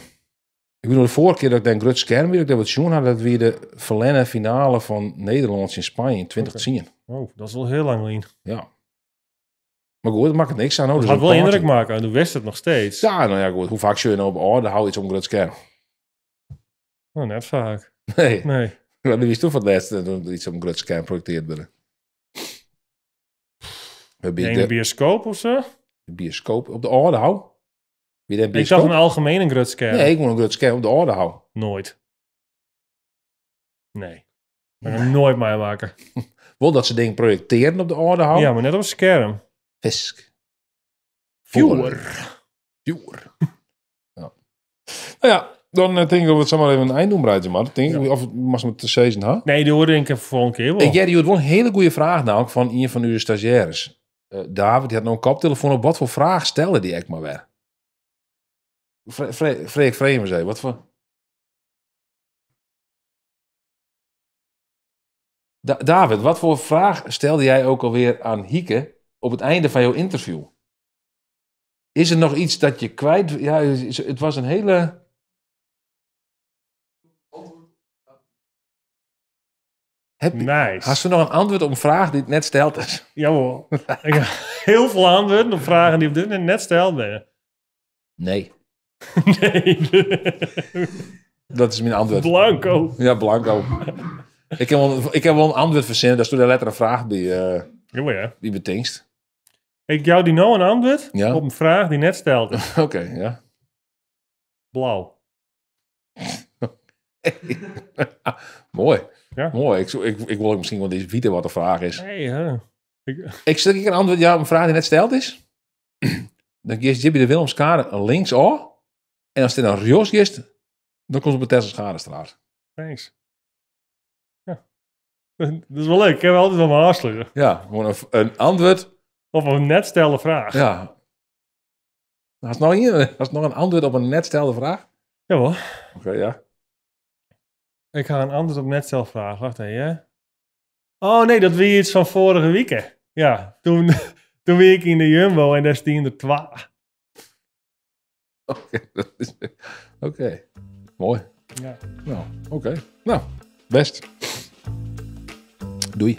Speaker 1: Ik bedoel, de vorige keer dat ik een groot scherm weer, dat we het zien hadden, dat we de verlenen finale van Nederlands in Spanje in 2010.
Speaker 2: Oh, dat is wel heel lang in.
Speaker 1: Ja. Maar goed, dat maakt het niks aan.
Speaker 2: Het
Speaker 1: Dus
Speaker 2: had
Speaker 1: een
Speaker 2: wel
Speaker 1: party.
Speaker 2: indruk maken, en toen wist het nog steeds.
Speaker 1: Ja, nou ja, goed. Hoe vaak zul je nou op orde houden iets op een groot scherm?
Speaker 2: Oh, net vaak.
Speaker 1: Nee.
Speaker 2: Nee.
Speaker 1: Wat is toen van het laatste toen er iets op een groot scherm projecteerd werden? We hebben
Speaker 2: In de
Speaker 1: de
Speaker 2: bioscoop of zo?
Speaker 1: bioscoop op de orde houden. Wie de
Speaker 2: Ik
Speaker 1: bioscoop?
Speaker 2: dacht een algemeen een groot scherm.
Speaker 1: Nee, ik moet een groot scherm op de orde houden.
Speaker 2: Nooit. Nee. Dat ga ik nooit meemaken.
Speaker 1: Wel dat ze dingen projecteren op de orde houden.
Speaker 2: Ja, maar net op een scherm.
Speaker 1: Fisk.
Speaker 2: Viewer.
Speaker 1: Viewer. Ja. Nou ja, dan denk ik dat we het zomaar even een eind doen, Breitje, maar. Denk ik,
Speaker 2: Ja.
Speaker 1: of was het te season, ha?
Speaker 2: Nee, die hoorde ik volgende keer wel.
Speaker 1: Ik jij had wel een hele goede vraag namelijk van een van uw stagiaires. David, die had nou een koptelefoon op. Wat voor vraag stelde die ik maar weer? Vreek me zei, wat voor... David, wat voor vraag stelde jij ook alweer aan Hieke op het einde van jouw interview? Is er nog iets dat je kwijt... Ja, het was een hele...
Speaker 2: Nice.
Speaker 1: Hast u nog een antwoord op een vraag die het net stelt is?
Speaker 2: Jawel. Ik heb heel veel antwoorden op vragen die op dit moment net steld werden.
Speaker 1: Nee.
Speaker 2: Nee.
Speaker 1: Dat is mijn antwoord.
Speaker 2: Blanco.
Speaker 1: Ja, blanco. Ik heb wel een antwoord verzinnen. Daar stond er letter een vraag bij,
Speaker 2: Jawel, ja.
Speaker 1: die betingst.
Speaker 2: Ik jou die nou een antwoord
Speaker 1: Ja.
Speaker 2: op een vraag die net stelde.
Speaker 1: Oké, ja.
Speaker 2: Blauw.
Speaker 1: Mooi.
Speaker 2: Ja.
Speaker 1: Mooi. Ik wil misschien wel eens weten wat de vraag is.
Speaker 2: Hey, hè.
Speaker 1: Ik stel een antwoord, ja, op een vraag die net steld is. Dan kies je bij de Willemskade links af. En als je dan rechts kiest, dan komt je op de Tesselschadestraat.
Speaker 2: Thanks. Ja. Dat is wel leuk. Ik heb altijd wel mijn aansluiten.
Speaker 1: Ja, gewoon een antwoord.
Speaker 2: Of een net stelde vraag.
Speaker 1: Ja. Had nog een antwoord op een net stelde vraag?
Speaker 2: Jawel.
Speaker 1: Oké, ja.
Speaker 2: Ik ga een antwoord op net stelde vraag. Wacht even, hè? Oh nee, dat was iets van vorige week. Ja, toen was ik in de Jumbo en daar stien er 2.
Speaker 1: Oké. Mooi.
Speaker 2: Ja.
Speaker 1: Nou, oké. Nou, best. Doei.